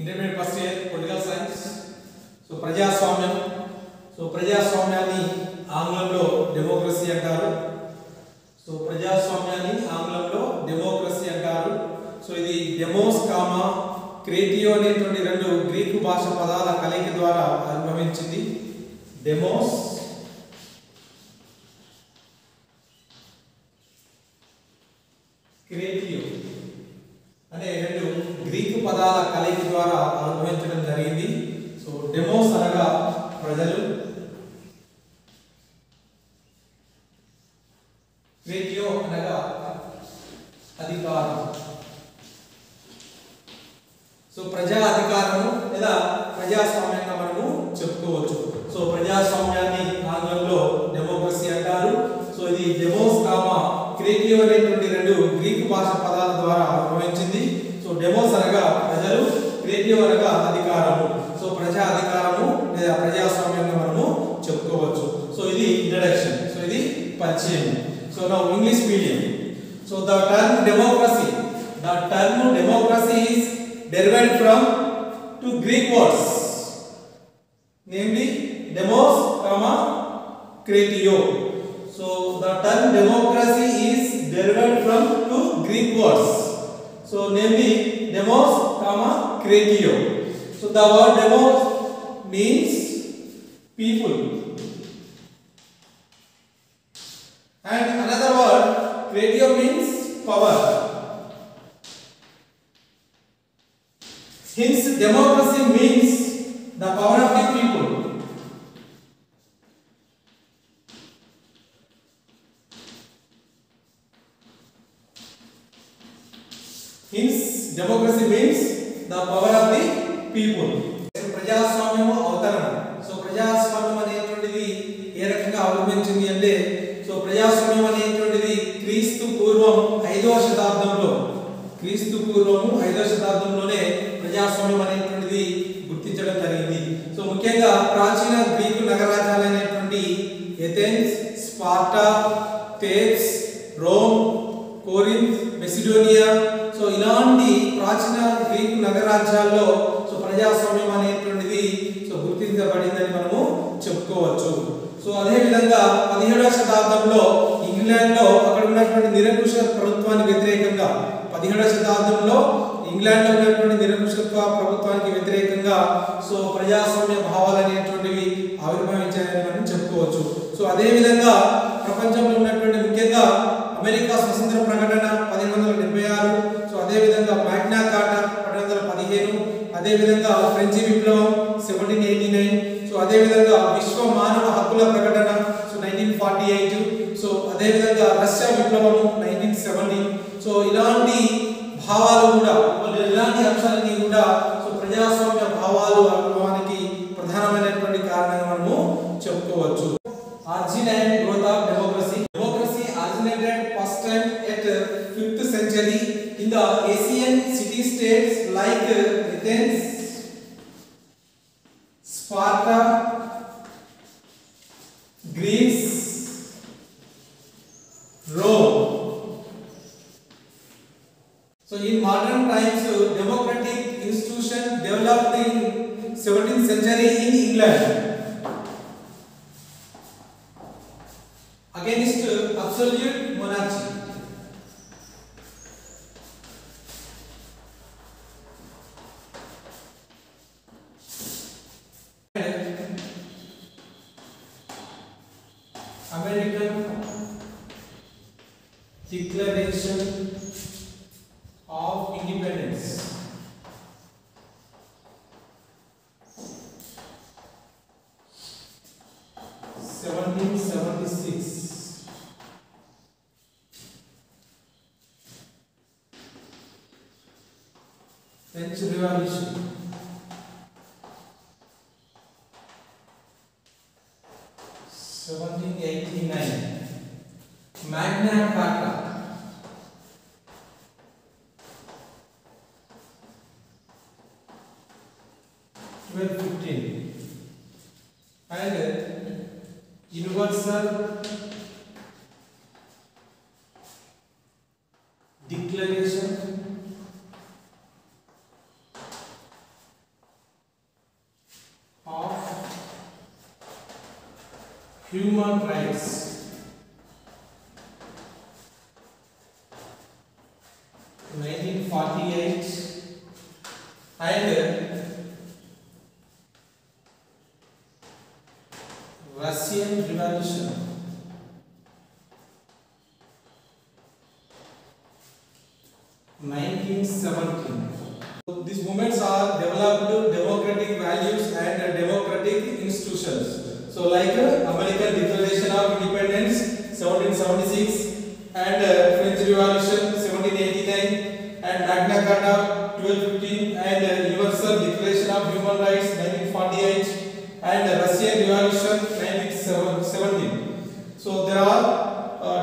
Intermediate first year political science. So ప్రజాస్వామ్యం. So ప్రజాస్వామ్యాన్ని ఆంగ్లంలో డెమోక్రసీ అంటారు. సో ప్రజాస్వామ్యాన్ని ఆంగ్లంలో డెమోక్రసీ అంటారు. సో ఇది డెమోస్ కామా క్రేటియో అనేటువంటి రెండు గ్రీకు భాష పదాల కలయిక ద్వారా ఆవిర్భవించింది. డెమోస్ క్రేటియో అనే రెండు గ్రీకు పదాల కలయిక ద్వారా ఆవిర్భవించడం జరిగింది. సో డెమోస్ అనగా ప్రజలు, క్రేటియో అనగా అధికారం. సో ప్రజా అధికారము లేదా ప్రజాస్వామ్యంగా మనము చెప్పుకోవచ్చు. సో ప్రజాస్వామ్యాన్ని ఆంగ్లంలో డెమోక్రసీ అంటారు. సో ఇది డెమోస్ కామా క్రేటియో అనేటువంటి రెండు గ్రీకు భాష పదాల ద్వారా ఆవిర్భవించింది. సో డెమోస్ అనగా ప్రజలు, క్రేటియో అనగా అధికారము. సో ప్రజా అధికారము లేదా ప్రజాస్వామ్యంగా మనము చెప్పుకోవచ్చు. సో ఇది ఇంట్రడక్షన్. సో ఇది పరిచయం. So now English medium. So the term democracy is derived from two Greek words, namely demos, kratio. So the term democracy is derived from two Greek words, so namely demos, kratio. So the word demos means people, and another word kratio means power. Hence democracy means the power of the people. Hence democracy means the power of the people. ప్రజాస్వామ్యము అవతరణ. So ప్రజాస్వామ్యం అనేటువంటిది ఏ రకంగా ఆవిర్భవించింది అంటే, so ప్రజాస్వామ్యం అనేటువంటిది క్రీస్తు పూర్వం 5వ శతాబ్దంలోనే ప్రజాస్వామ్యం అనేటువంటిది గుర్తించడం జరిగింది. సో ముఖ్యంగా ప్రాచీన గ్రీకు నగరాజ్యాలైనటువంటి Athens, Sparta, Thebes, Rome, Corinth, Macedonia, so ఇలాంటి ప్రాచీన గ్రీకు నగరాజ్యాల్లో సో ప్రజాస్వామ్యం అనేటువంటిది సో గుర్తించబడిందని మనము చెప్పుకోవచ్చు. సో అదే విధంగా 17వ శతాబ్దంలో ఇంగ్లాండ్ లో అక్కడ ఉన్నటువంటి నిరంకుశ ప్రభుత్వానికి వ్యతిరేకంగా 17వ శతాబ్దంలో ఇంగ్లాండ్ లో ఉన్నటువంటి నిరంకుశత్వ ప్రభుత్వానికి వ్యతిరేకంగా సో ప్రజాస్వామ్య భావాలు అనేటువంటివి ఆవిర్భవించాయని మనం చెప్పుకోవచ్చు. సో అదే విధంగా ప్రపంచంలో ఉన్నటువంటి ముఖ్యంగా అమెరికా స్వతంత్ర ప్రకటన 1876, సో అదే విధంగా మ్యాగ్నా కార్టా 1815, అదే విధంగా ఫ్రెంచి విప్లవం 1789, సో అదే విధంగా విశ్వ మానవ హక్కుల ప్రకటన సో 1948, సో అదే విధంగా రష్యా విప్లవము 1970. సో ఇలాంటి భావాలు కూడా, ఇలాంటి అంశాలన్నీ కూడా సో ప్రజాస్వామ్య భావాలు అనుభవానికి ప్రధానమైనటువంటి కారణంగా మనము చెప్పుకోవచ్చు. Origin and growth of democracy. Democracy originated first time at 5th century in the Asian city states like Athens, Sparta, Greece, Rome. So in modern times, democratic institution developed in 17th century in England against absolute monarchy. American Declaration of Independence. French Revolution. Magna Carta. And Universal Declaration human rights, 1948, and Russian Revolution, 1917. So these movements are developed democratic values and democratic institutions. So like American Declaration of Independence 1776 and French Revolution 1789 and Magna Carta 1215 and Universal Declaration of Human Rights 1948 and Russian Revolution 1917. So there are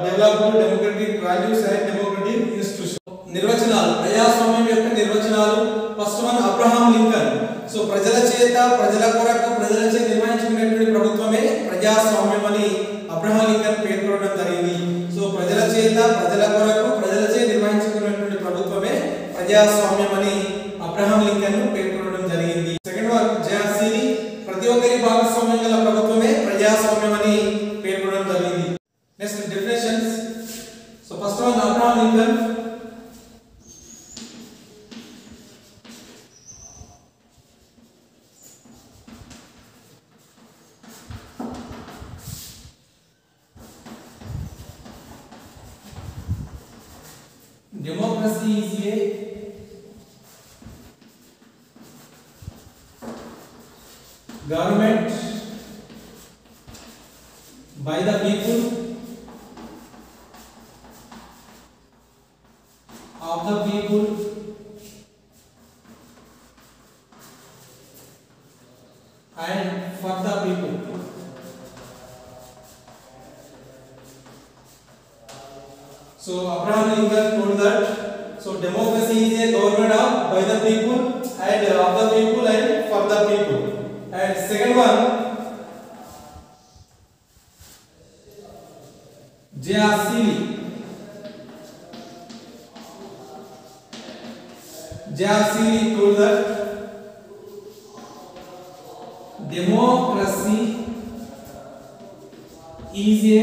developed democratic values and democratic institutions. నిర్వచనాలు ప్రజాస్వామ్యం యొక్క నిర్వచనాలు. First one Abraham Lincoln. So ప్రజల చేత ప్రజల కొరకు ప్రజలచే నిర్వహించుకునేటువంటి ప్రభుత్వమే ప్రజాస్వామ్యం అని అబ్రహాం లింకన్ పేర్కొనడం జరిగింది. సో ప్రజల చేత ప్రజల కొరకు ప్రజలచే నిర్వహించుకునేటువంటి ప్రభుత్వమే ప్రజాస్వామ్యం అని అబ్రహాం లింకన్ పేర్కొనడం జరిగింది. సెకండ్ వన్ జయాసీని. ప్రతి ఒక్కరి భాగస్వామ్యం గల ప్రభుత్వమే ప్రజాస్వామ్యం అని పేర్కొనడం జరిగింది. Next definitions. So first one Abraham Lincoln. Democracy is a government by the people, of the people, and for the people. So Abraham Lincoln told that so democracy is a government of by the people and of the people and for the people. And second one, Jayasili. Jayasili told that democracy is a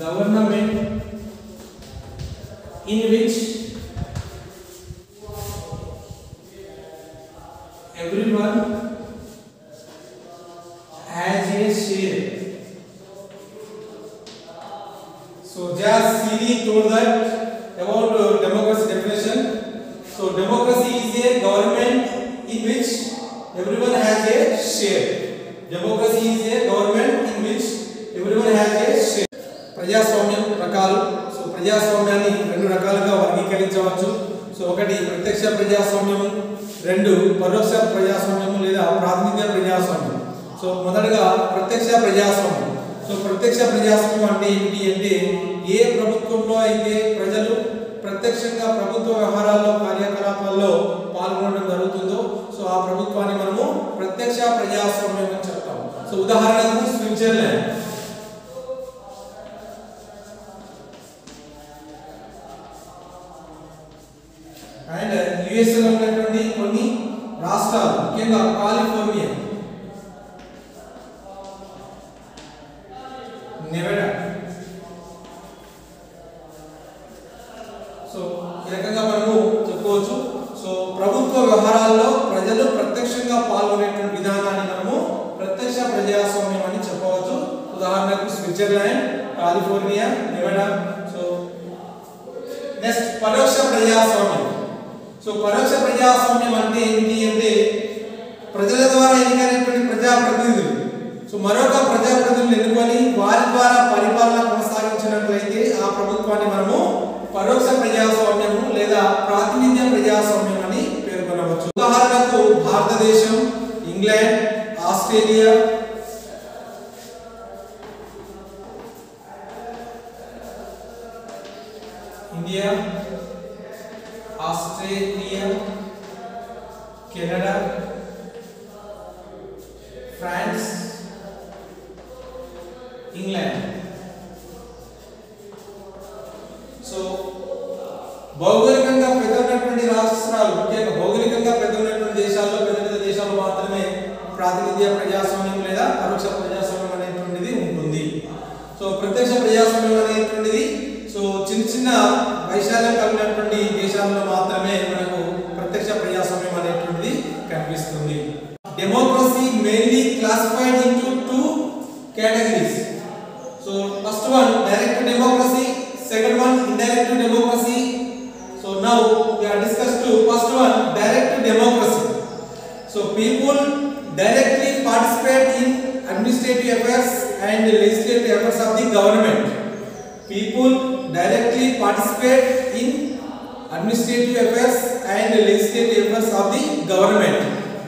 government in which everyone has a share. So Jayasili told that about democracy definition. So democracy is a government in which everyone has a share. Democracy is a government in which everyone has a share. ప్రజాస్వామ్యం రకాలు. So ప్రజాస్వామ్యాన్ని రెండు రకాలుగా వర్గీకరించవచ్చు. So ఒకటి ప్రత్యక్ష ప్రజాస్వామ్యము, రెండు పరోక్ష ప్రజాస్వామ్యము లేదా ప్రాతినిధ్య ప్రజాస్వామ్యం. సో మొదటగా ప్రత్యక్ష ప్రజాస్వామ్యం. సో ప్రత్యక్ష ప్రజాస్వామ్యం అంటే ఏమిటి అంటే ఏ ప్రభుత్వంలో అయితే ప్రజలు ప్రత్యక్షంగా ప్రభుత్వ వ్యవహారాల్లో కార్యకలాపాల్లో పాల్గొనడం జరుగుతుందో సో ఆ ప్రభుత్వాన్ని మనము ప్రత్యక్ష ప్రజాస్వామ్యం అని చెప్తాము. సో ఉదాహరణకు స్విట్జర్లాండ్. అండ్ యుఎస్ లో ఉన్నటువంటి కొన్ని రాష్ట్రాలు ముఖ్యంగా కాలిఫోర్నియా, నెవాడా. సో ఈ రకంగా మనము చెప్పుకోవచ్చు. సో ప్రభుత్వ వ్యవహారాల్లో ప్రజలు ప్రత్యక్షంగా పాల్గొనేటువంటి విధానాన్ని మనము ప్రత్యక్ష ప్రజాస్వామ్యం అని చెప్పవచ్చు. ఉదాహరణకు Switzerland, California, Nevada. So next పరోక్ష ప్రజాస్వామ్యం. సో పరోక్ష ప్రజాస్వామ్యం అంటే ఏంటి అంటే ప్రజల ద్వారా ఎన్నికైనటువంటి ప్రజాప్రతినిధులు సో మరొక ప్రజాప్రతినిధులను ఎన్నుకొని వారి ద్వారా పరిపాలన కొనసాగించినట్లయితే ఆ ప్రభుత్వాన్ని మనము పరోక్ష ప్రజాస్వామ్యము లేదా ప్రాతినిధ్య ప్రజాస్వామ్యం అని పేర్కొనవచ్చు. ఉదాహరణకు భారతదేశం, England, Australia, India, Australia, Canada, France, England. So భౌగోళికంగా పెద్దటువంటి రాష్ట్రాలు ముఖ్యంగా భౌగోళికంగా పెద్దటువంటి దేశాల్లో పెద్ద పెద్ద దేశాలు మాత్రమే ప్రాతినిధ్య ప్రజాస్వామ్యం ప్రత్యక్ష ప్రజాస్వామ్యం అనేటువంటిది సో చిన్న చిన్న వైశాల్యం కలిగినటువంటి దేశాల్లో మాత్రమే మనకు ప్రత్యక్ష ప్రజాస్వామ్యం అనేటువంటిది కనిపిస్తుంది. Democracy mainly classified into two categories. So first one direct democracy, second one indirect democracy. So now we are discussed to first one direct democracy. So people directly participate in administrative affairs and legislative affairs of the government. People directly participate in administrative affairs and legislative affairs of the government.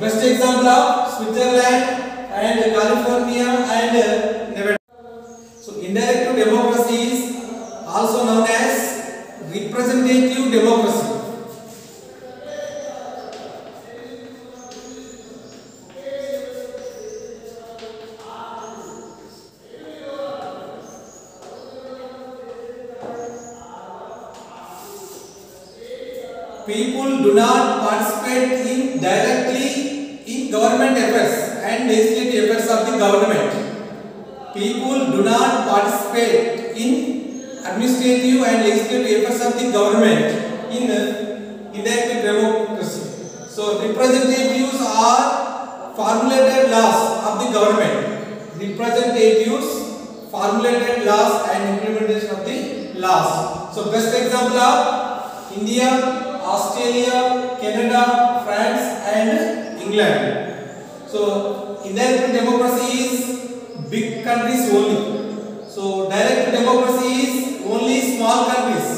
Best example of Switzerland and California and Nevada. So indirect democracy is also known as representative democracy. People do not participate in directly in government affairs and legislative affairs of the government. People do not participate in administrative and legislative affairs of the government in indirect democracy. So representatives are formulated laws of the government. Representatives formulated laws and implementation of the laws. So best example of India, Australia, Canada, France and England. So indirect democracy is big countries only. So direct democracy is only small countries.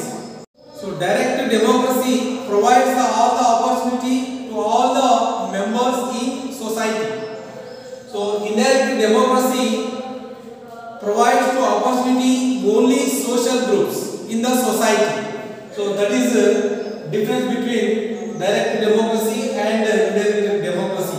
So direct democracy provides all the opportunity to all the members in society. So indirect democracy provides the opportunity only social groups in the society. So that is the difference between direct democracy and indirect democracy.